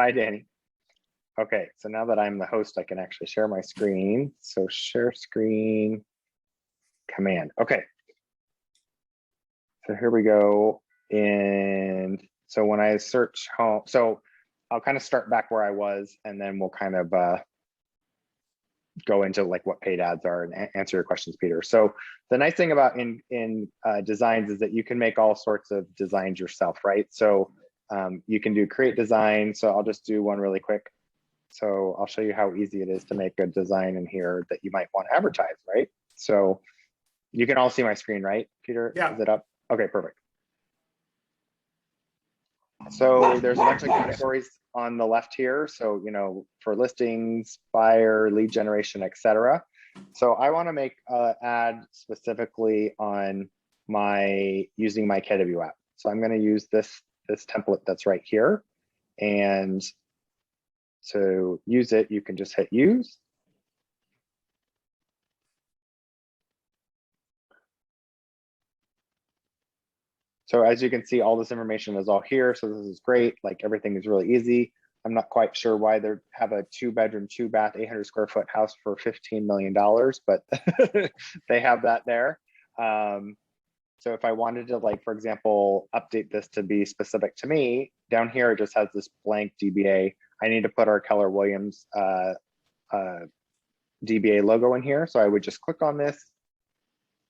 Hi, Danny. Okay, so now that I'm the host, I can actually share my screen. So share screen command. Okay. So here we go. And so when I search home, so I'll kind of start back where I was, and then we'll kind of go into like what paid ads are and answer your questions, Peter. So the nice thing about in designs is that you can make all sorts of designs yourself, right? So you can do create design. So I'll just do one really quick. So I'll show you how easy it is to make a design in here that you might want to advertise, right? So you can all see my screen, right, Peter? Yeah. Is it up? Okay, perfect. So there's a bunch of categories on the left here. So, you know, for listings, buyer, lead generation, etc. So I want to make an ad specifically on using my KW app. So I'm going to use this template that's right here. And to use it, you can just hit use. So as you can see, all this information is all here. So this is great. Like everything is really easy. I'm not quite sure why they have a 2-bedroom, 2-bath, 800 square foot house for $15 million, but they have that there. So if I wanted to, like, for example, update this to be specific to me, down here, it just has this blank DBA. I need to put our Keller Williams DBA logo in here. So I would just click on this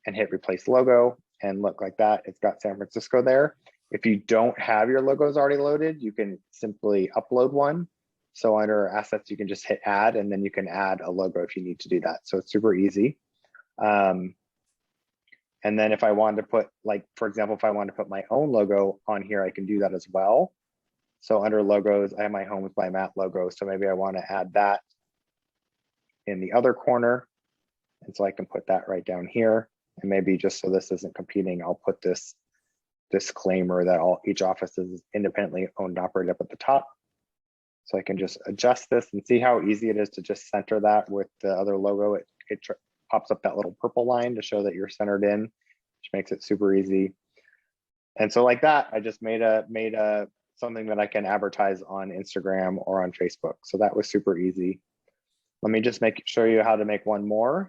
and hit replace logo, and look like that. It's got San Francisco there. If you don't have your logos already loaded, you can simply upload one. So under assets, you can just hit add, and then you can add a logo if you need to do that. So it's super easy. And then if I wanted to put, like, for example, if I wanted to put my own logo on here, I can do that as well. So under logos, I have my Homes by Matt logo. So maybe I want to add that in the other corner. And so I can put that right down here. And maybe just so this isn't competing, I'll put this disclaimer that each office is independently owned and operated up at the top. So I can just adjust this and see how easy it is to just center that with the other logo. It pops up that little purple line to show that you're centered in, which makes it super easy. And so like that, I just made something that I can advertise on Instagram or on Facebook. So that was super easy. Let me just show you how to make one more.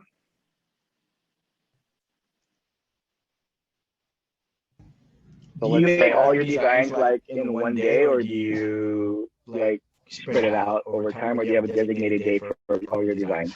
So do you make all your designs like in one day, or do you like spread it out over time, or do you have a designated day for all your designs?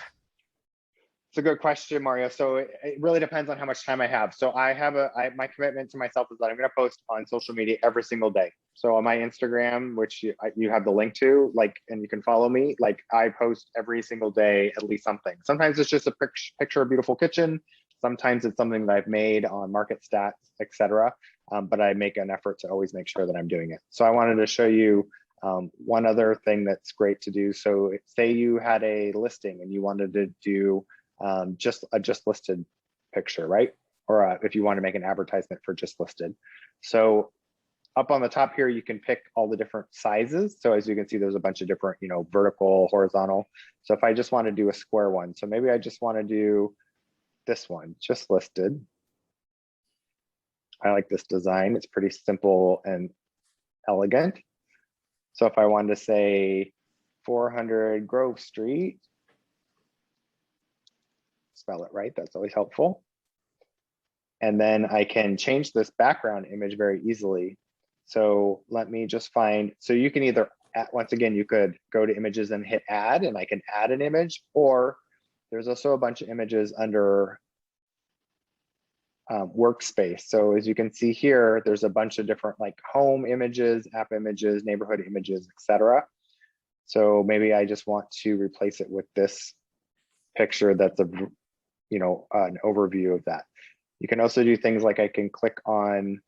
It's a good question, Mario. So it really depends on how much time I have. So my commitment to myself is that I'm going to post on social media every single day. So on my Instagram, which you have the link to, like, and you can follow me, like I post every single day, at least something. Sometimes it's just a picture of a beautiful kitchen. Sometimes it's something that I've made on market stats, etc. But I make an effort to always make sure that I'm doing it. So I wanted to show you one other thing that's great to do. So say you had a listing and you wanted to do just listed picture, right? Or if you want to make an advertisement for just listed. So up on the top here, you can pick all the different sizes. So as you can see, there's a bunch of different, you know, vertical, horizontal. So if I just want to do a square one, so maybe I just want to do this one, just listed. I like this design. It's pretty simple and elegant. So if I wanted to say 400 Grove Street, spell it right, that's always helpful. And then I can change this background image very easily. So let me just find, so you can either, once again, you could go to images and hit add, and I can add an image, or there's also a bunch of images under workspace. So as you can see here, there's a bunch of different like home images, app images, neighborhood images, etc. So maybe I just want to replace it with this picture that's a, you know, an overview of that. You can also do things like I can click on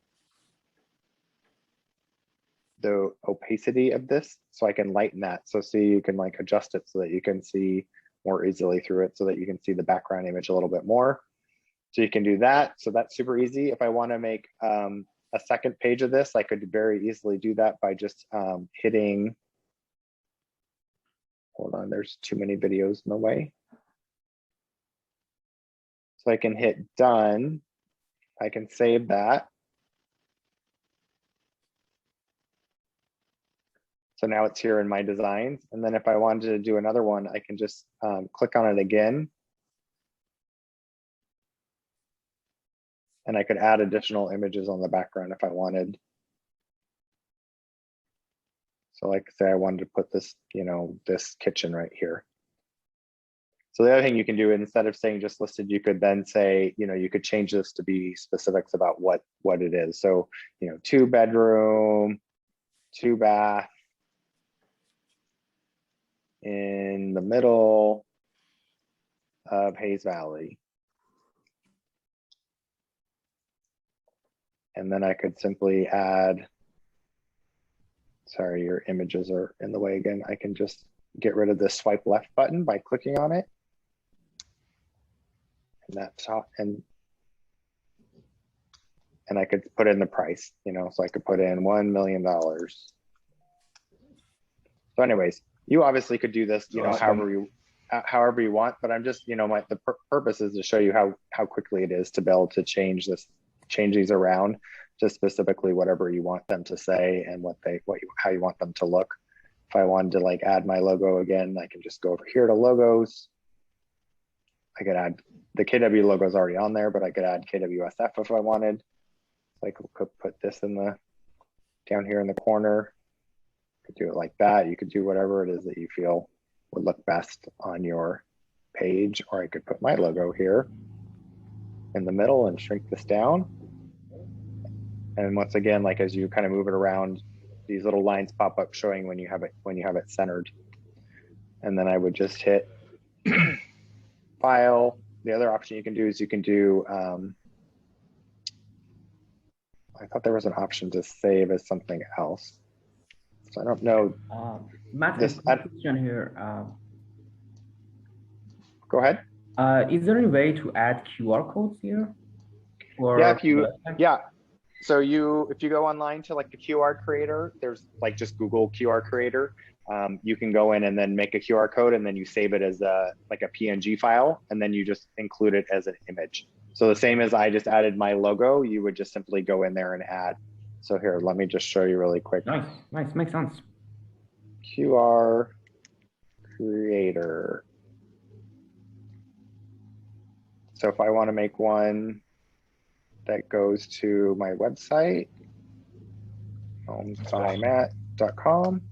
the opacity of this so I can lighten that. So see, you can like adjust it so that you can see more easily through it, so that you can see the background image a little bit more. So you can do that. So that's super easy. If I want to make a second page of this, I could very easily do that by just hitting, hold on, there's too many videos in the way. So I can hit done. I can save that. So now it's here in my designs. And then if I wanted to do another one, I can just click on it again. And I could add additional images on the background if I wanted. So like say I wanted to put this, you know, this kitchen right here. So the other thing you can do, instead of saying just listed, you could then say, you know, you could change this to be specifics about what it is. So, you know, 2-bedroom, 2-bath in the middle of Hayes Valley. And then I could simply add, sorry, your images are in the way again. I can just get rid of the swipe left button by clicking on it. And that's how, and I could put in the price, you know, so I could put in $1 million. So anyways, you obviously could do this, you know, however you want, but I'm just, you know, the purpose is to show you how quickly it is to be able to change these around to specifically whatever you want them to say and how you want them to look. If I wanted to like add my logo again, I can just go over here to logos. I could add the KW logo is already on there, but I could add KWSF if I wanted. So I could put this in down here in the corner. Could do it like that. You could do whatever it is that you feel would look best on your page, or I could put my logo here in the middle and shrink this down. And once again, like as you kind of move it around, these little lines pop up showing when you have it centered. And then I would just hit file. The other option you can do is you can do, I thought there was an option to save as something else. So I don't know. Matt, this question here. Go ahead. Is there any way to add QR codes here? Or yeah. So if you go online to like the QR creator, there's like just Google QR creator. You can go in and then make a QR code, and then you save it as like a PNG file, and then you just include it as an image. So the same as I just added my logo, you would just simply go in there and add. So here, let me just show you really quick. Nice, makes sense. QR creator. So if I want to make one that goes to my website, homesbymatt.com.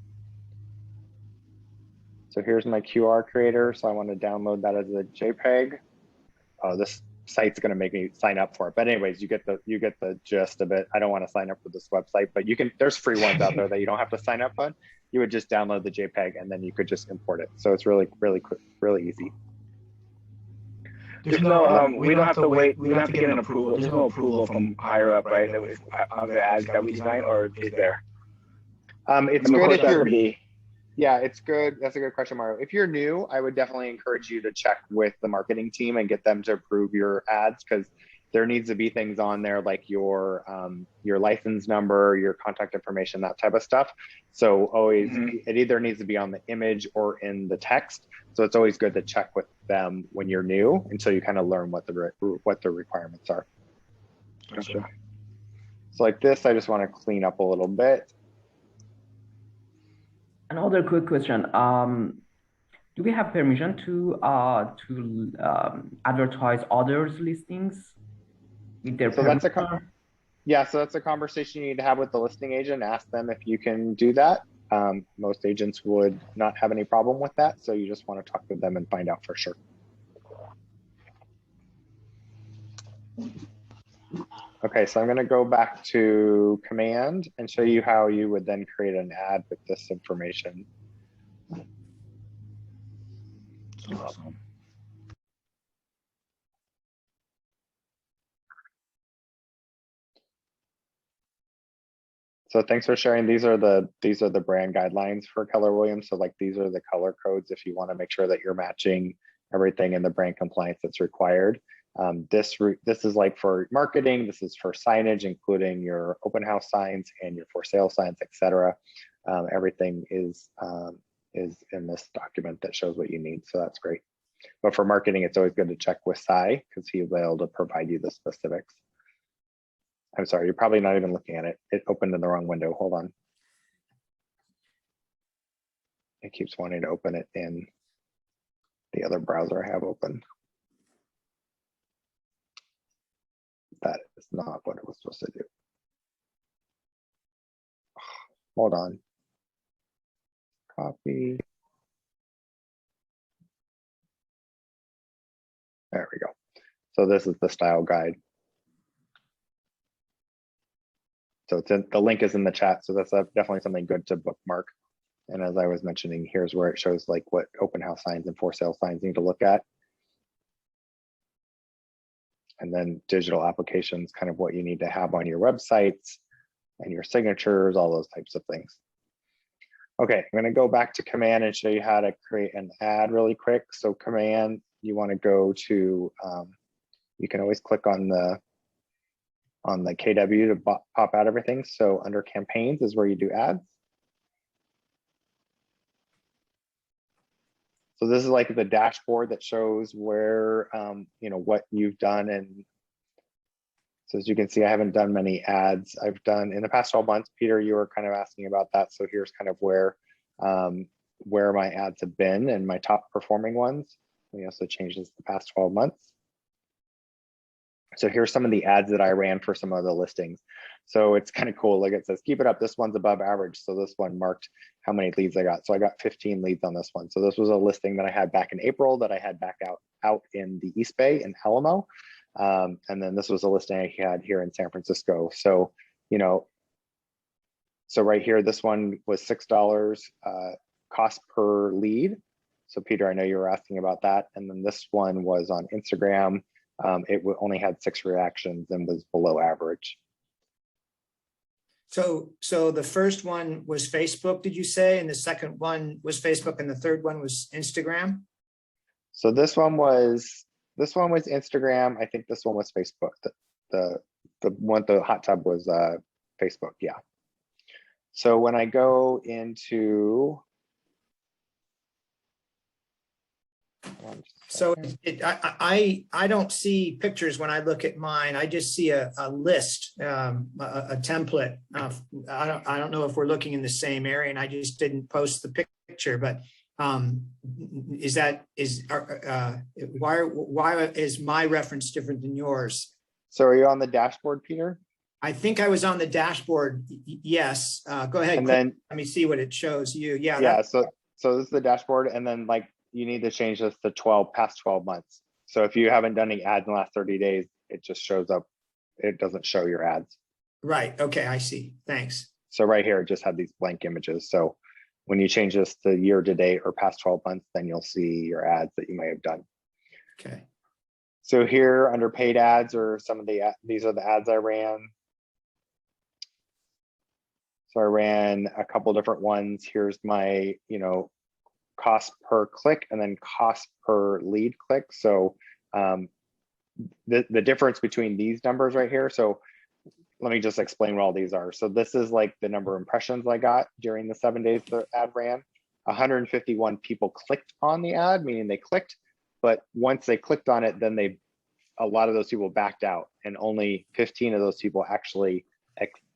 So here's my QR creator. So I want to download that as a JPEG. Oh, this site's going to make me sign up for it. But anyways, you get the gist of it. I don't want to sign up for this website, but there's free ones out there that you don't have to sign up on. You would just download the JPEG and then you could just import it. So it's really, really quick, really easy. There's no, we don't have to wait. We don't have to get an approval. There's no approval from higher up, right? On the ads that we design, or is there? It's good if you're. Yeah, it's good. That's a good question, Mario. If you're new, I would definitely encourage you to check with the marketing team and get them to approve your ads, because there needs to be things on there like your license number, your contact information, that type of stuff. So always, it either needs to be on the image or in the text. So it's always good to check with them when you're new until you kind of learn what the requirements are. Gotcha. So like this, I just want to clean up a little bit. Another quick question. Do we have permission to advertise others' listings with their permission? So that's a conversation you need to have with the listing agent. Ask them if you can do that. Most agents would not have any problem with that. So you just want to talk with them and find out for sure. Okay, so I'm going to go back to command and show you how you would then create an ad with this information. Awesome. So thanks for sharing. These are the brand guidelines for Keller Williams. So like these are the color codes if you want to make sure that you're matching everything in the brand compliance that's required. This is like for marketing. This is for signage, including your open house signs and your for sale signs, etc. Everything is in this document that shows what you need. So that's great. But for marketing, it's always good to check with Sai because he'll be able to provide you the specifics. I'm sorry, you're probably not even looking at it. It opened in the wrong window. Hold on. It keeps wanting to open it in the other browser I have open. That is not what it was supposed to do. Hold on. Copy. There we go. So this is the style guide. So it's the link is in the chat. So that's definitely something good to bookmark. And as I was mentioning, here's where it shows like what open house signs and for sale signs need to look at. And then digital applications, kind of what you need to have on your websites and your signatures, all those types of things. Okay, I'm gonna go back to command and show you how to create an ad really quick. So command, you wanna go to, you can always click on the KW to pop out everything. So under campaigns is where you do ads. So this is like the dashboard that shows where, you know, what you've done. And so as you can see, I haven't done many ads. I've done in the past 12 months, Peter, you were kind of asking about that. So here's kind of where my ads have been and my top performing ones. We also changed this the past 12 months. So here's some of the ads that I ran for some of the listings. So it's kind of cool. Like it says, keep it up. This one's above average. So this one marked how many leads I got. So I got 15 leads on this one. So this was a listing that I had back in April that I had back out in the East Bay in Alamo. And then this was a listing I had here in San Francisco. So, you know, so right here, this one was $6 cost per lead. So Peter, I know you were asking about that. And then this one was on Instagram. It only had 6 reactions and was below average. So the first one was Facebook, did you say? And the second one was Facebook, and the third one was Instagram? So this one was Instagram. I think this one was Facebook. The one, the hot tub was Facebook. Yeah. So when I go into, so I don't see pictures when I look at mine. I just see a list, a template. I don't know if we're looking in the same area, and I just didn't post the picture. But why is my reference different than yours? So are you on the dashboard, Peter? I think I was on the dashboard. Yes. Go ahead. And then let me see what it shows you. Yeah. Yeah. So this is the dashboard, and then like you need to change this to past 12 months. So if you haven't done any ads in the last 30 days, it just shows up. It doesn't show your ads. Right. Okay. I see. Thanks. So right here, it just had these blank images. So when you change this to year to date or past 12 months, then you'll see your ads that you may have done. Okay. So here under paid ads, or some of these are the ads I ran. So I ran a couple different ones. Here's my, you know, cost per click and then cost per lead click. So the difference between these numbers right here. So let me just explain what all these are. So this is like the number of impressions I got during the 7 days the ad ran. 151 people clicked on the ad, meaning they clicked, but once they clicked on it, then a lot of those people backed out, and only 15 of those people actually,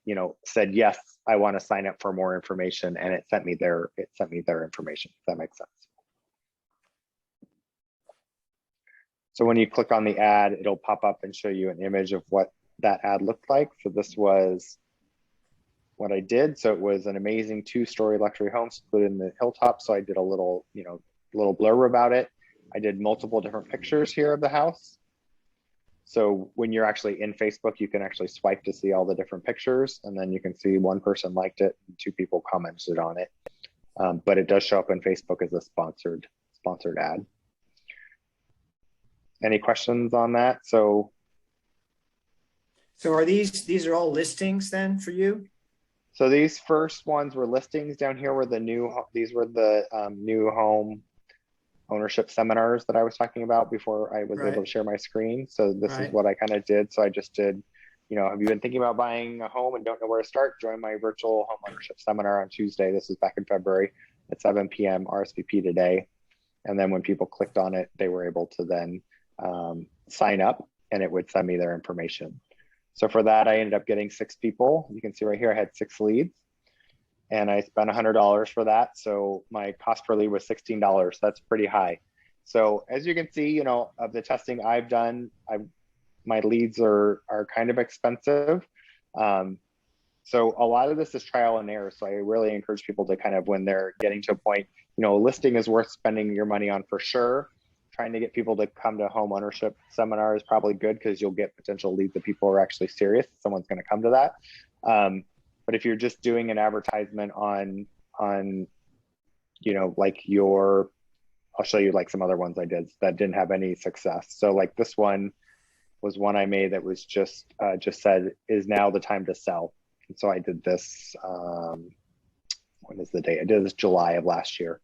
you know, said, yes, I want to sign up for more information, and it sent me their information, if that makes sense. So when you click on the ad, it'll pop up and show you an image of what that ad looked like. So this was what I did. So it was an amazing 2-story luxury home secluded in the hilltop. So I did a little, you know, little blurb about it. I did multiple different pictures here of the house. So when you're actually in Facebook, you can actually swipe to see all the different pictures, and then you can see one person liked it and 2 people commented on it. But it does show up in Facebook as a sponsored ad. Any questions on that? So are these are all listings then for you? So these first ones were listings. Down here were these were the new home ownership seminars that I was talking about before I was able to share my screen. So this is what I kind of did. So I just did, you know, have you been thinking about buying a home and don't know where to start? Join my virtual home ownership seminar on Tuesday. This is back in February at 7 p.m. RSVP today. And then when people clicked on it, they were able to then sign up, and it would send me their information. So for that, I ended up getting 6 people. You can see right here, I had 6 leads. and I spent $100 for that. So my cost per lead was $16. That's pretty high. So as you can see, of the testing I've done, my leads are kind of expensive. So a lot of this is trial and error. So I really encourage people to kind of, when they're getting to a point, a listing is worth spending your money on for sure. Trying to get people to come to a home ownership seminar is probably good because you'll get potential leads that people are actually serious. Someone's going to come to that. But if you're just doing an advertisement on, like I'll show you like some other ones I did that didn't have any success. So like this one was one I made that was just said, is now the time to sell. And so I did this, when is the date? I did this July of last year.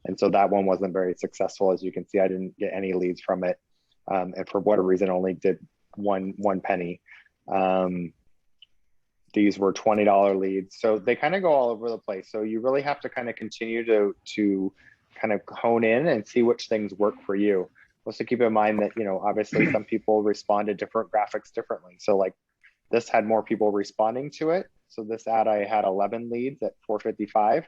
And so that one wasn't very successful. As you can see, I didn't get any leads from it. And for whatever reason, only did one penny. These were $20 leads. So they kind of go all over the place. So you really have to kind of continue to kind of hone in and see which things work for you. Also keep in mind that, obviously some people respond to different graphics differently. So like this had more people responding to it. So this ad, I had 11 leads at 455.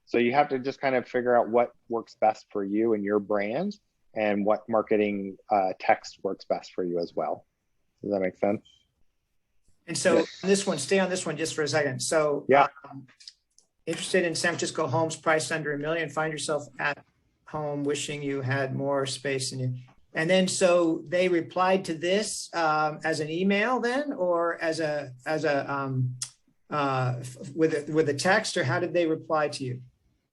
So you have to just kind of figure out what works best for you and your brand and what marketing text works best for you as well. Does that make sense? And so this one, stay on this one just for a second. So yeah, interested in San Francisco homes priced under $1 million, find yourself at home wishing you had more space in you. And then, so they replied to this as an email then, or with a text, or how did they reply to you?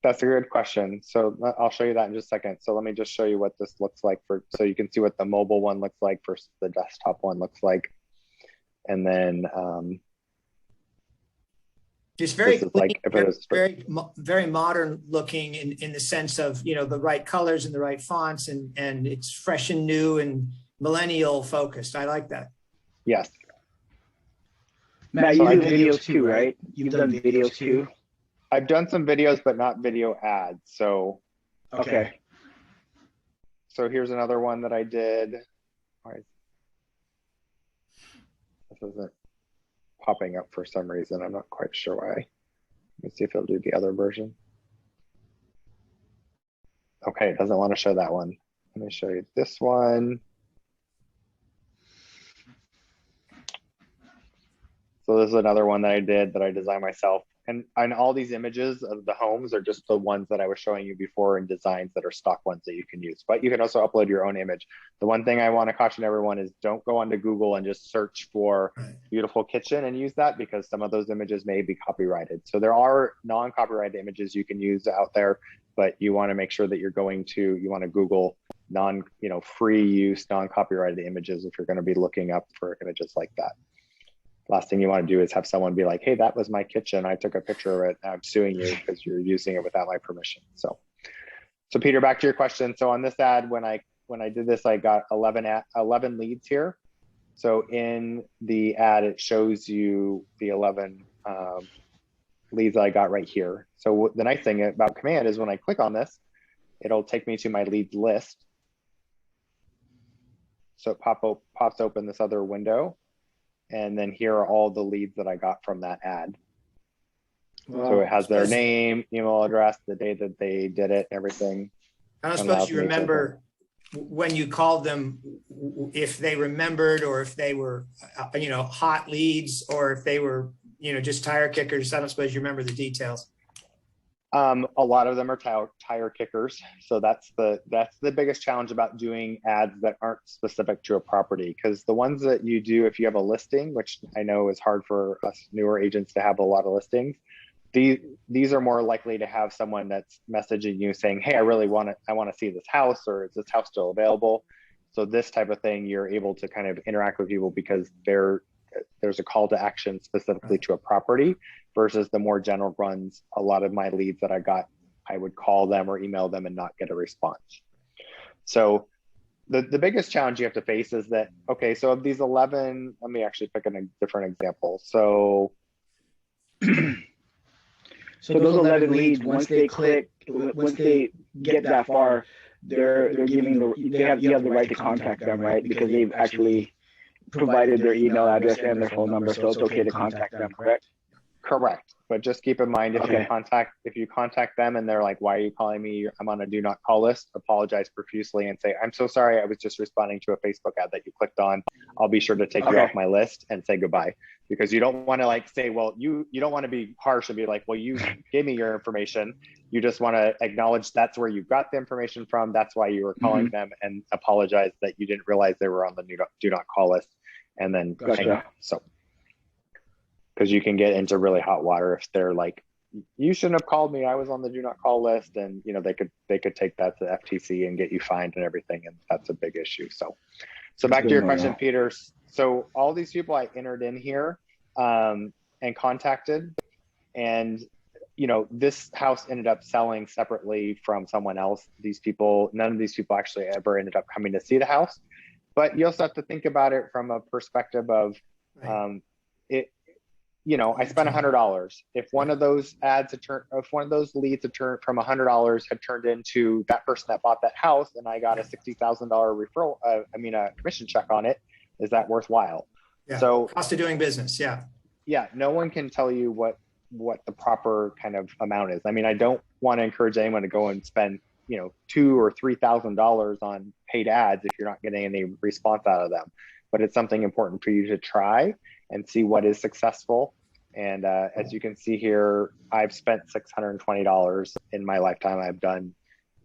That's a good question. So I'll show you that in just a second. So let me just show you what this looks like so you can see what the mobile one looks like versus the desktop one looks like. And then just very clean, like very modern looking in the sense of, the right colors and the right fonts, and it's fresh and new and millennial focused. I like that. Yes. Matt, you do videos too, right? You've done videos too? I've done some videos, but not video ads. So, okay. So here's another one that I did. All right. This isn't popping up for some reason. I'm not quite sure why. Let me see if it'll do the other version. Okay, it doesn't want to show that one. Let me show you this one. So this is another one that I did that I designed myself. And all these images of the homes are just the ones that I was showing you before in designs that are stock ones that you can use. But you can also upload your own image. The one thing I want to caution everyone is don't go onto Google and just search for beautiful kitchen and use that, because some of those images may be copyrighted. So there are non-copyrighted images you can use out there, but you want to make sure that you want to Google free use, non-copyrighted images if you're going to be looking up for images like that. Last thing you want to do is have someone be like, hey, that was my kitchen. I took a picture of it. I'm suing you because you're using it without my permission. So Peter, back to your question. So on this ad, when I did this, I got 11 leads here. So in the ad, it shows you the 11 leads that I got right here. So the nice thing about Command is when I click on this, it'll take me to my leads list. So it pops open this other window. And then here are all the leads that I got from that ad. Wow. So it has their name, email address, the day that they did it, everything. I don't suppose you remember when you called them, if they remembered, or if they were, hot leads, or if they were, just tire kickers. I don't suppose you remember the details. A lot of them are tire kickers. So that's the biggest challenge about doing ads that aren't specific to a property, because the ones that you do, if you have a listing, which I know is hard for us newer agents to have a lot of listings, these are more likely to have someone that's messaging you saying, hey, I want to see this house, or is this house still available? So this type of thing, you're able to kind of interact with people because there's a call to action specifically to a property, versus the more general runs. A lot of my leads that I got, I would call them or email them and not get a response. So the biggest challenge you have to face is that, okay, so of these 11, let me actually pick a different example. So those 11 leads, once they get that far, you have the right to contact them, right? Because they've actually provided their email address and their phone number, so it's okay to contact them, correct? Correct. But just keep in mind, if you contact them and they're like, why are you calling me? I'm on a do not call list, apologize profusely and say, I'm so sorry, I was just responding to a Facebook ad that you clicked on. I'll be sure to take you off my list and say goodbye. Because you don't want to like say, well, you don't want to be harsh and be like, well, you gave me your information. You just want to acknowledge that's where you got the information from. That's why you were calling them, and apologize that you didn't realize they were on the do not call list, and then hang up. So, because you can get into really hot water if they're like, you shouldn't have called me, I was on the do not call list, and you know, they could take that to the FTC and get you fined and everything, and that's a big issue. So back to your question, Peter. So all these people I entered in here and contacted, and you know, this house ended up selling separately from someone else. These people, none of these people actually ever ended up coming to see the house. But you also have to think about it from a perspective of it. You know, I spent $100. If one of those ads had turned, if one of those leads had turned from $100 had turned into that person that bought that house, and I got a $60,000 referral, a commission check on it, is that worthwhile? Yeah. So cost of doing business. Yeah. Yeah. No one can tell you what the proper kind of amount is. I mean, I don't want to encourage anyone to go and spend, you know, $2,000 or $3,000 on paid ads if you're not getting any response out of them. But it's something important for you to try and see what is successful. And as you can see here, I've spent $620 in my lifetime. I've done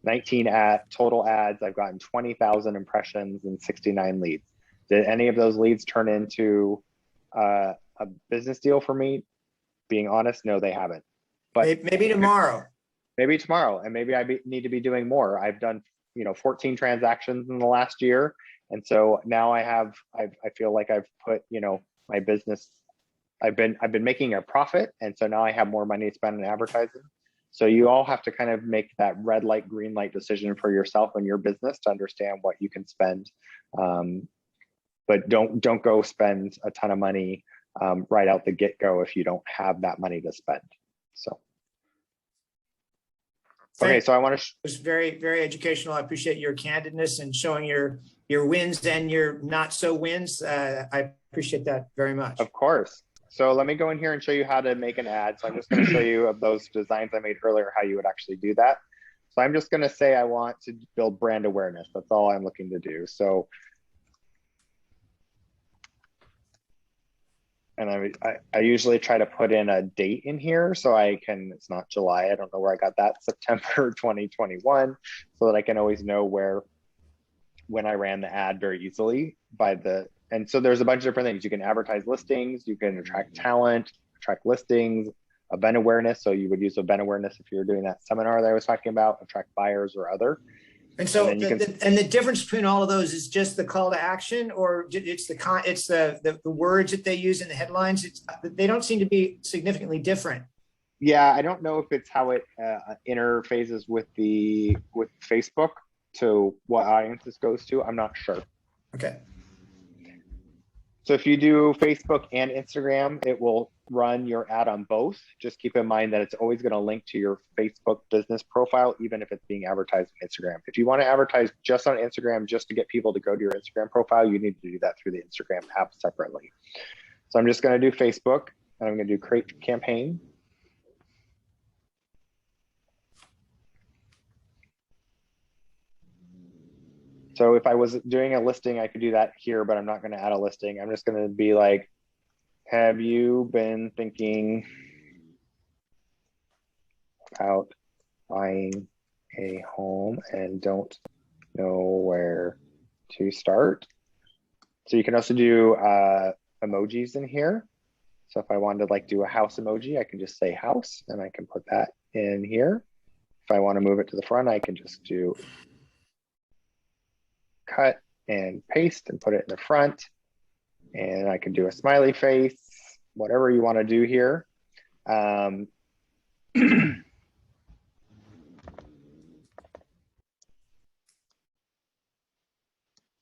19 total ads. I've gotten 20,000 impressions and 69 leads. Did any of those leads turn into a business deal for me? Being honest, no, they haven't. But maybe tomorrow. Maybe tomorrow, and maybe I need to be doing more. I've done, you know, 14 transactions in the last year, and so now I feel like I've put, you know, my business. I've been making a profit, and so now I have more money to spend on advertising. So you all have to kind of make that red light, green light decision for yourself and your business to understand what you can spend. But don't go spend a ton of money right out the get-go if you don't have that money to spend. So okay, so I want to. It was very, very educational. I appreciate your candidness and showing your wins and your not so wins. I appreciate that very much. Of course. So let me go in here and show you how to make an ad. So I'm just going to show you of those designs I made earlier, how you would actually do that. So I'm just going to say I want to build brand awareness. That's all I'm looking to do. So, and I usually try to put in a date in here so I can, it's not July, I don't know where I got that, September 2021, so that I can always know when I ran the ad very easily and so there's a bunch of different things. You can advertise listings, you can attract talent, attract listings, event awareness. So you would use event awareness if you're doing that seminar that I was talking about, attract buyers or other. And so, and the difference between all of those is just the call to action, or it's the words that they use in the headlines. They don't seem to be significantly different. Yeah, I don't know if it's how it interfaces with Facebook to what audience this goes to. I'm not sure. Okay. So if you do Facebook and Instagram, it will run your ad on both. Just keep in mind that it's always going to link to your Facebook business profile, even if it's being advertised on Instagram. If you want to advertise just on Instagram, just to get people to go to your Instagram profile, you need to do that through the Instagram app separately. So I'm just going to do Facebook, and I'm going to do create campaign. So if I was doing a listing, I could do that here, but I'm not going to add a listing. I'm just going to be like, have you been thinking about buying a home and don't know where to start? So you can also do emojis in here. So if I wanted to like do a house emoji, I can just say house and I can put that in here. If I want to move it to the front, I can just do cut and paste and put it in the front, and I can do a smiley face, whatever you want to do here.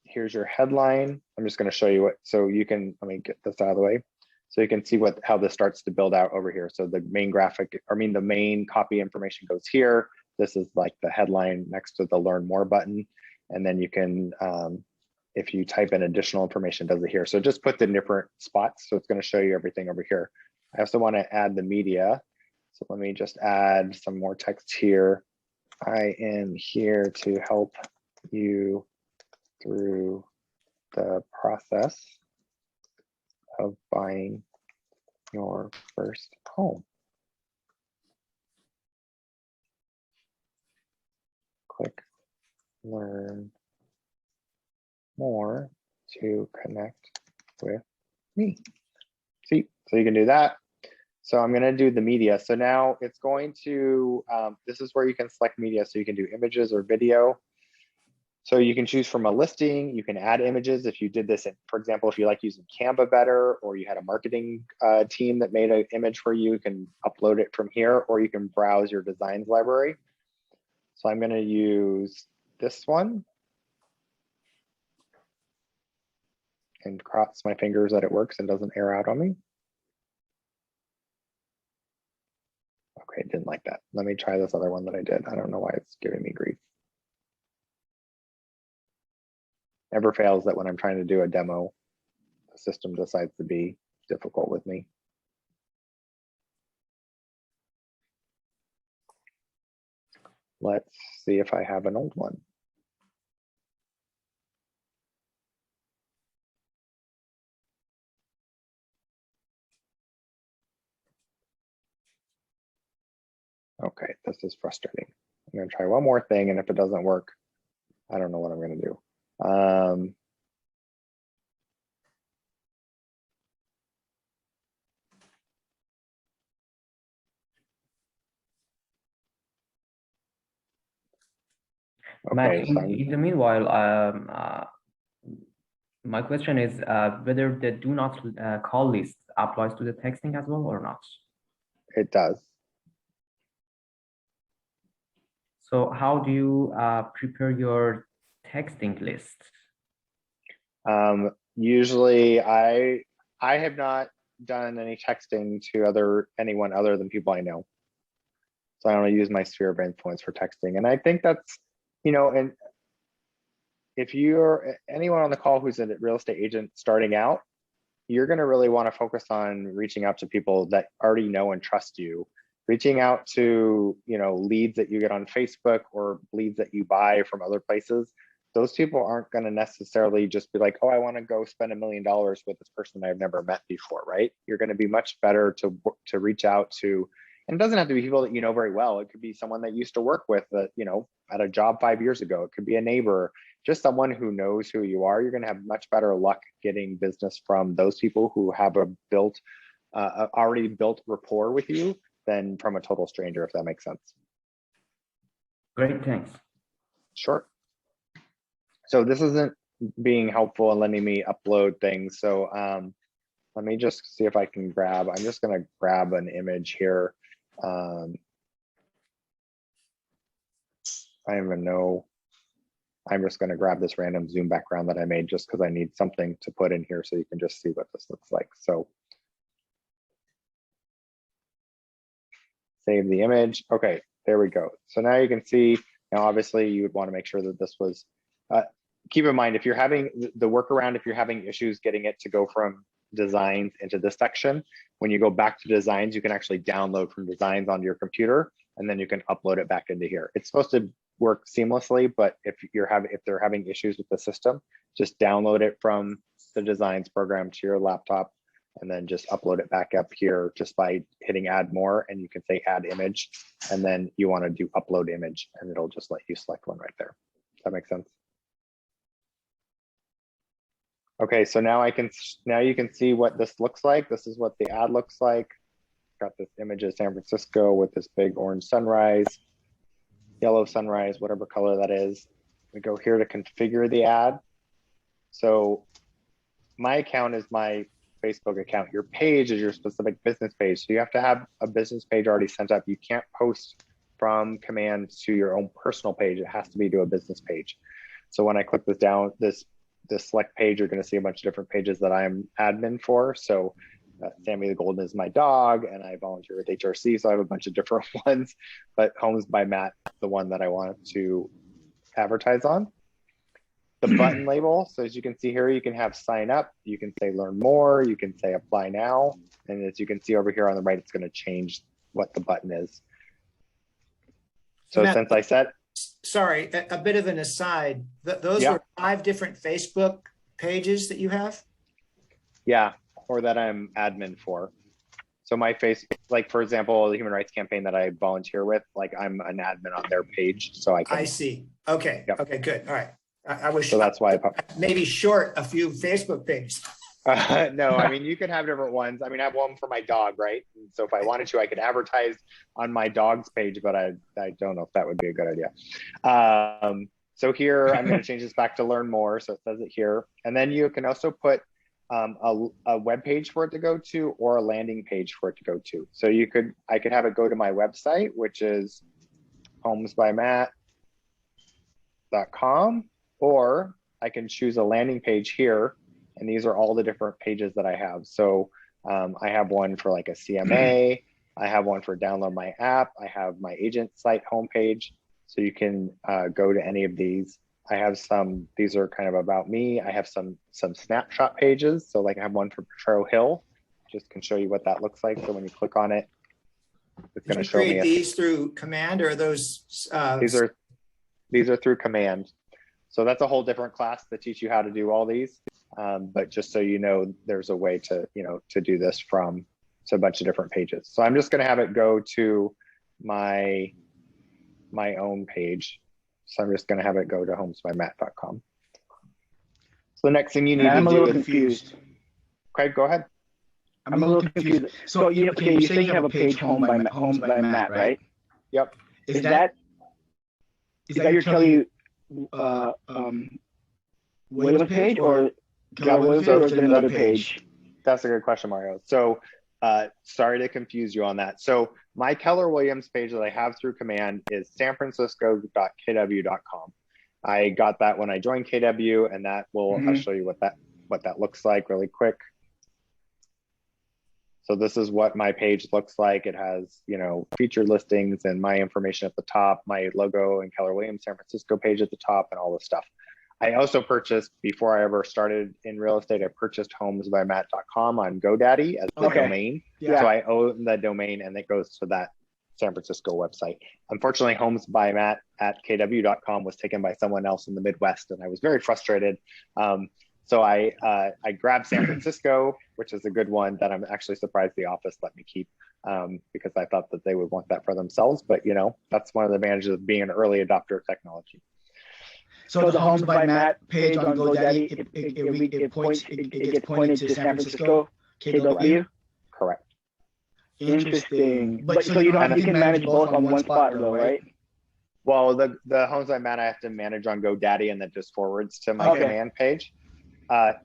Here's your headline. I'm just going to show you what, so you can, let me get this out of the way. So you can see how this starts to build out over here. So the main graphic, the main copy information goes here. This is like the headline next to the learn more button. And then you can, if you type in additional information, it does it here. So just put the different spots. So it's going to show you everything over here. I also want to add the media. So let me just add some more text here. I am here to help you through the process of buying your first home. Click learn more to connect with me. See, so you can do that. So I'm going to do the media. So now it's going to, this is where you can select media. So you can do images or video. So you can choose from a listing. You can add images if you did this, for example, if you like using Canva better, or you had a marketing team that made an image for you, you can upload it from here, or you can browse your designs library. So I'm going to use this one and cross my fingers that it works and doesn't error out on me. Okay, didn't like that. Let me try this other one that I did. I don't know why it's giving me grief. Never fails that when I'm trying to do a demo, the system decides to be difficult with me. Let's see if I have an old one. Okay, this is frustrating. I'm gonna try one more thing, and if it doesn't work, I don't know what I'm gonna do. Matt, Okay, so in the meanwhile, my question is whether the do not call list applies to the texting as well or not. it does. So how do you prepare your texting list? Usually I have not done any texting to anyone other than people I know. So I don't use my sphere of influence for texting. And I think that's, you know, and if you're anyone on the call who's a real estate agent starting out, you're going to really want to focus on reaching out to people that already know and trust you, reaching out to, you know, leads that you get on Facebook or leads that you buy from other places. Those people aren't going to necessarily just be like, oh, I want to go spend $1 million with this person I've never met before, right? You're going to be much better to reach out to, and it doesn't have to be people that you know very well. It could be someone that you used to work with that, you know, at a job 5 years ago. It could be a neighbor, just someone who knows who you are. You're going to have much better luck getting business from those people who have a already built rapport with you than from a total stranger, if that makes sense. Great, thanks. Sure. So this isn't being helpful and letting me upload things. So let me just see if I can I'm just going to grab an image here. I don't even know. I'm just going to grab this random Zoom background that I made just because I need something to put in here so you can just see what this looks like. So save the image. Okay, there we go. So now you can see, now obviously you would want to make sure that this was, keep in mind, if you're having the workaround, if you're having issues getting it to go from designs into this section, when you go back to designs, you can actually download from designs onto your computer, and then you can upload it back into here. It's supposed to work seamlessly, but if they're having issues with the system, just download it from the designs program to your laptop, and then just upload it back up here just by hitting add more, and you can say add image, and then you want to do upload image, and it'll just let you select one right there. Does that make sense? Okay, so now you can see what this looks like. This is what the ad looks like. Got this image of San Francisco with this big orange sunrise, yellow sunrise, whatever color that is. We go here to configure the ad. So my account is my Facebook account. Your page is your specific business page. So you have to have a business page already sent up. You can't post from command to your own personal page. It has to be to a business page. So when I click this down, this select page, you're going to see a bunch of different pages that I'm admin for. So Sammy the Golden is my dog, and I volunteer with HRC, so I have a bunch of different ones, but Homes by Matt, the one that I wanted to advertise on. The button label, so as you can see here, you can have sign up, you can say learn more, you can say apply now, and as you can see over here on the right, it's going to change what the button is. So Now, since I said, sorry, a bit of an aside. Those Yeah. were 5 different Facebook pages that you have? yeah, or that I'm admin for. So my face, like for example, the Human Rights Campaign that I volunteer with, like I'm an admin on their page, so I can. I see. Okay. Yep. Okay, good. All right. I was So that's why maybe short a few Facebook pages. no, I mean, you can have different ones. I mean, I have one for my dog, right? And so if I wanted to, I could advertise on my dog's page, but I don't know if that would be a good idea. So here, I'm going to change this back to learn more. So it says it here. And then you can also put a web page for it to go to, or a landing page for it to go to. So I could have it go to my website, which is homesbymatt.com, or I can choose a landing page here. And these are all the different pages that I have. So I have one for like a CMA. I have one for download my app. I have my agent site homepage. So you can go to any of these. I have some, these are kind of about me. I have some snapshot pages. So like I have one for Potrero Hill, just can show you what that looks like. So when you click on it, it's going to show me. Create these through command, or are those? These are through command. So that's a whole different class that teach you how to do all these. But just so you know, there's a way to, to do this from a bunch of different pages. So I'm just going to have it go to my own page. So I'm just going to have it go to homesbymatt.com. So the next thing you need to do. I'm a little confused. Craig, go ahead. I'm a little confused. So you say you have a page Homes by Matt, right? Yep. Is that your Kelly Williams page, or Keller Williams, or is it another page? That's a good question, Mario. So sorry to confuse you on that. So my Keller Williams page that I have through command is sanfrancisco.kw.com. I got that when I joined KW, and that will, I'll show you what that looks like really quick. So this is what my page looks like. It has, featured listings and my information at the top, my logo and Keller Williams San Francisco page at the top, and all this stuff. I also purchased, before I ever started in real estate, I purchased homesbymatt.com on GoDaddy as the domain. Yeah. So I own the domain, and it goes to that San Francisco website. Unfortunately, homesbymatt@kw.com was taken by someone else in the Midwest, and I was very frustrated. So I grabbed San Francisco, which is a good one that I'm actually surprised the office let me keep, because I thought that they would want that for themselves. But that's one of the advantages of being an early adopter of technology. So the Homes by Matt page on GoDaddy, it gets pointed to San Francisco, KW? Correct. Interesting. But so you can manage both on one spot though, right? Well, the Homes by Matt I have to manage on GoDaddy, and then just forwards to my command page. My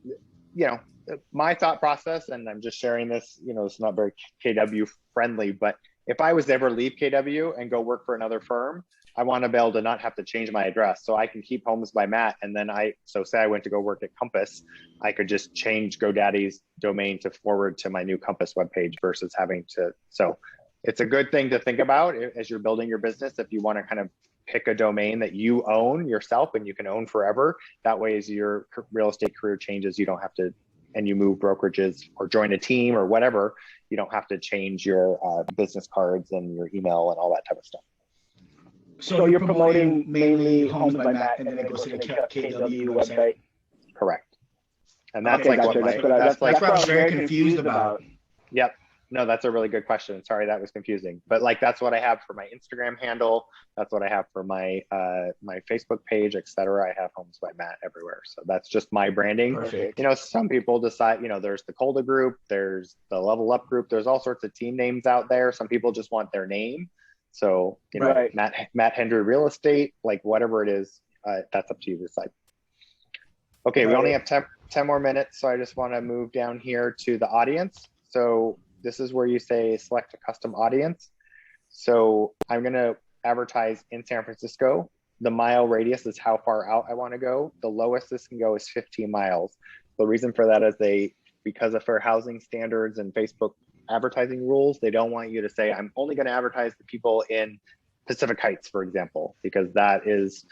thought process, and I'm just sharing this, it's not very KW friendly, but if I was to ever leave KW and go work for another firm, I want to be able to not have to change my address. So I can keep Homes by Matt. And then say I went to go work at Compass, I could just change GoDaddy's domain to forward to my new Compass webpage versus having to. So it's a good thing to think about as you're building your business. If you want to kind of pick a domain that you own yourself and you can own forever, that way as your real estate career changes, you don't have to, and you move brokerages or join a team or whatever, you don't have to change your business cards and your email and all that type of stuff. So you're promoting mainly Homes by Matt, and then it goes to the KW website? Correct. And that's that's what I was very confused about. Yep. No, that's a really good question. Sorry, that was confusing. But that's what I have for my Instagram handle. That's what I have for my my Facebook page, etc. I have Homes by Matt everywhere. So that's just my branding. Perfect. Some people decide, there's the Colda group, there's the Level Up group, there's all sorts of team names out there. Some people just want their name. So, right. Matt Hendry Real Estate, whatever it is, that's up to you to decide. Okay, we only have 10 more minutes. So I just want to move down here to the audience. So this is where you say select a custom audience. So I'm going to advertise in San Francisco. The mile radius is how far out I want to go. The lowest this can go is 15 miles. The reason for that is because of fair housing standards and Facebook advertising rules, they don't want you to say, I'm only going to advertise the people in Pacific Heights, for example, because that is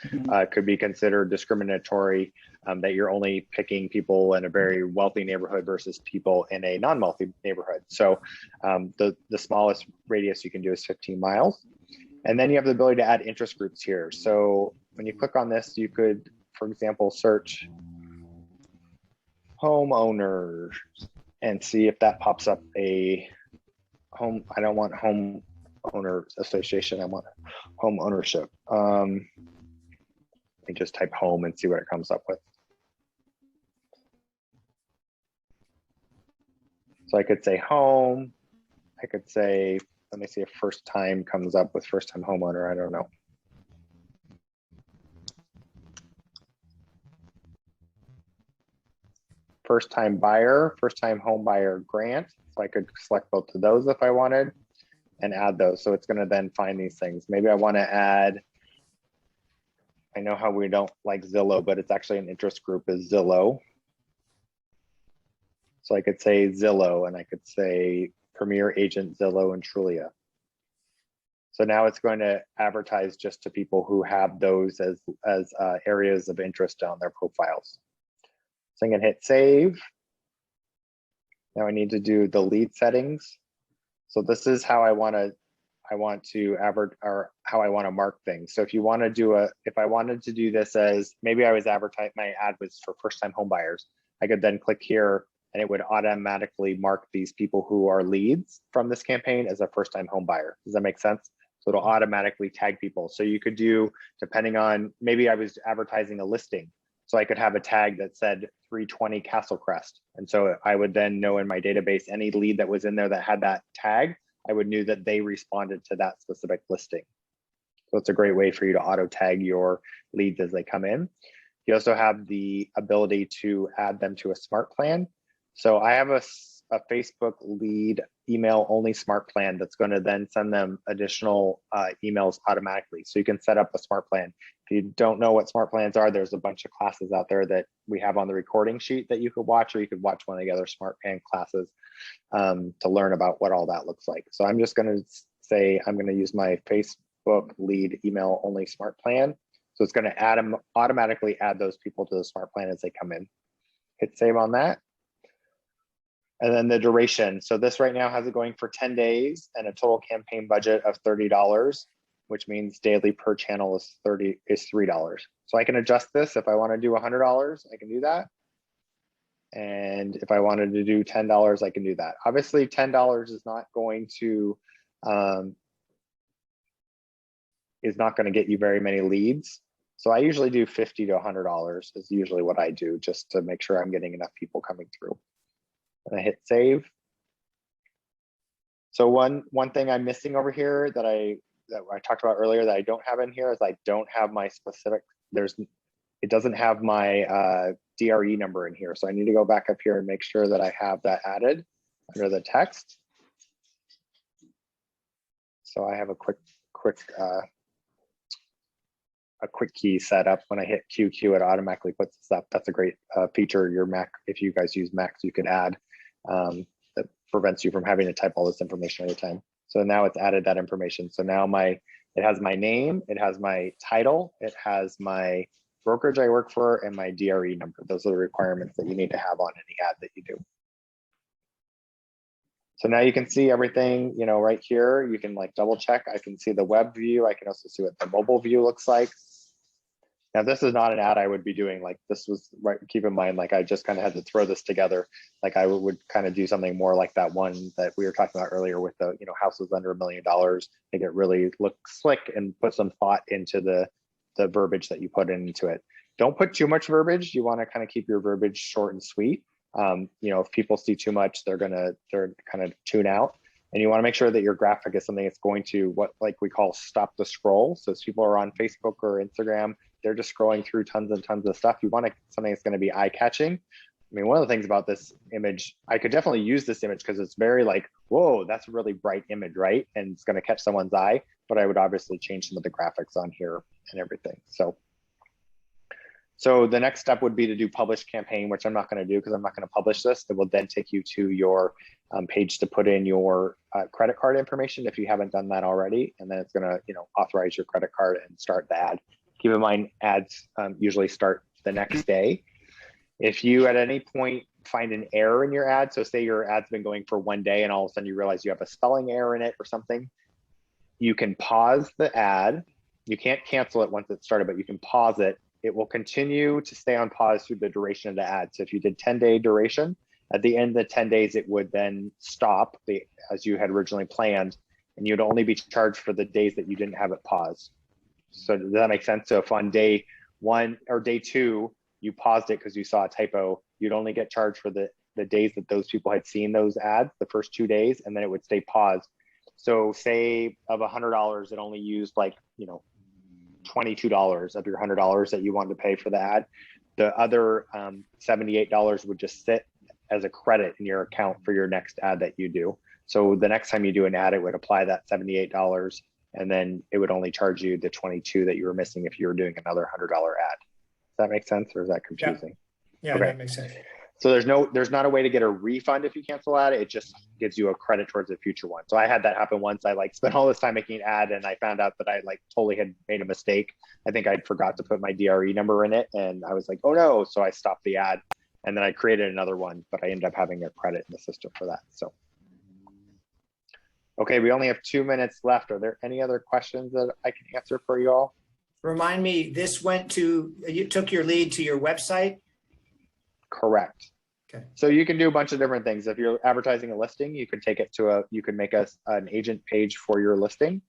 could be considered discriminatory, that you're only picking people in a very wealthy neighborhood versus people in a non-wealthy neighborhood. So the smallest radius you can do is 15 miles. And then you have the ability to add interest groups here. So when you click on this, you could, for example, search homeowners and see if that pops up a home. I don't want homeowner association. I want home ownership. Let me just type home and see what it comes up with. So I could say home. I could say, let me see if first time comes up with first time homeowner. I don't know. First time buyer, first time home buyer grant. So I could select both of those if I wanted and add those. So it's going to then find these things. Maybe I want to add, I know how we don't like Zillow, but it's actually an interest group is Zillow. So I could say Zillow and I could say Premier Agent Zillow and Trulia. So now it's going to advertise just to people who have those as areas of interest on their profiles. So I'm going to hit save. Now I need to do the lead settings. So this is how I want to how I want to mark things. So if you want to do if I wanted to do this as maybe I was advertising, my ad was for first time home buyers, I could then click here and it would automatically mark these people who are leads from this campaign as a first time home buyer. Does that make sense? So it'll automatically tag people. So you could do, depending on, maybe I was advertising a listing. So I could have a tag that said 320 Castle Crest. And so I would then know in my database, any lead that was in there that had that tag, I would know that they responded to that specific listing. So it's a great way for you to auto tag your leads as they come in. You also have the ability to add them to a smart plan. So I have a Facebook lead email only smart plan that's going to then send them additional emails automatically. So you can set up a smart plan. If you don't know what smart plans are, there's a bunch of classes out there that we have on the recording sheet that you could watch, or you could watch one of the other smart plan classes to learn about what all that looks like. So I'm just going to say, I'm going to use my Facebook lead email only smart plan. So it's going to automatically add those people to the smart plan as they come in. Hit save on that. And then the duration. So this right now has it going for 10 days and a total campaign budget of $30, which means daily per channel is $3. So I can adjust this. If I want to do $100, I can do that. And if I wanted to do $10, I can do that. Obviously, $10 is not going to get you very many leads. So I usually do $50 to $100 is usually what I do, just to make sure I'm getting enough people coming through. And I hit save. So one thing I'm missing over here that I talked about earlier that I don't have in here is I don't have my specific, it doesn't have my DRE number in here. So I need to go back up here and make sure that I have that added under the text. So I have a quick key set up. When I hit QQ, it automatically puts this up. That's a great feature your Mac, if you guys use Macs, you could add that prevents you from having to type all this information every time. So now it's added that information. So now it has my name, it has my title, it has my brokerage I work for, and my DRE number. Those are the requirements that you need to have on any ad that you do. So now you can see everything, right here. You can like double check. I can see the web view. I can also see what the mobile view looks like. Now, this is not an ad I would be doing. Like this was right. Keep in mind, like I just kind of had to throw this together. Like I would kind of do something more like that one that we were talking about earlier with the, houses under $1 million. Make it really look slick and put some thought into the verbiage that you put into it. Don't put too much verbiage. You want to kind of keep your verbiage short and sweet. If people see too much, they're kind of tune out. And you want to make sure that your graphic is something that's going to what like we call stop the scroll. So as people are on Facebook or Instagram, they're just scrolling through tons and tons of stuff. You want something that's going to be eye-catching. I mean, one of the things about this image, I could definitely use this image because it's very like, whoa, that's a really bright image, right? And it's going to catch someone's eye. But I would obviously change some of the graphics on here and everything. So So the next step would be to do publish campaign, which I'm not going to do because I'm not going to publish this. It will then take you to your page to put in your credit card information if you haven't done that already. And then it's going to, authorize your credit card and start the ad. Keep in mind, ads usually start the next day. If you at any point find an error in your ad, so say your ad's been going for 1 day and all of a sudden you realize you have a spelling error in it or something, you can pause the ad. You can't cancel it once it's started, but you can pause it. It will continue to stay on pause through the duration of the ad. So if you did 10-day duration, at the end of the 10 days, it would then stop as you had originally planned, and you'd only be charged for the days that you didn't have it paused. So does that make sense? So if on day 1 or day 2, you paused it because you saw a typo, you'd only get charged for the days that those people had seen those ads, the first 2 days, and then it would stay paused. So say of $100, it only used like, $22 of your $100 that you wanted to pay for the ad. The other $78 would just sit as a credit in your account for your next ad that you do. So the next time you do an ad, it would apply that $78, and then it would only charge you the $22 that you were missing if you were doing another $100 ad. Does that make sense, or is that confusing? Yeah, okay. That makes sense. So there's not a way to get a refund if you cancel ad. It just gives you a credit towards a future one. So I had that happen once. I spent all this time making an ad and I found out that I totally had made a mistake. I think I forgot to put my DRE number in it, and I was like, oh no. So I stopped the ad and then I created another one, but I ended up having a credit in the system for that. So, okay, we only have 2 minutes left. Are there any other questions that I can answer for you all? Remind me, you took your lead to your website? Correct. Okay. So you can do a bunch of different things. If you're advertising a listing, you could take it to you could make an agent page for your listing.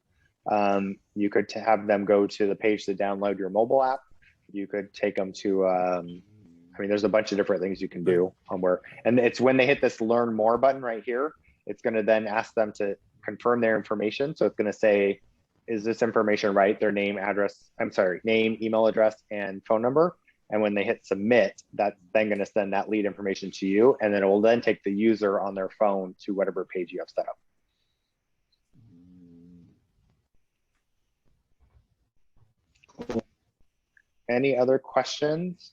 You could have them go to the page to download your mobile app. You could take them to, there's a bunch of different things you can do and it's when they hit this learn more button right here, it's going to then ask them to confirm their information. So it's going to say, is this information right? Their name, email address, and phone number. And when they hit submit, that's then going to send that lead information to you. And then it will then take the user on their phone to whatever page you have set up. Any other questions?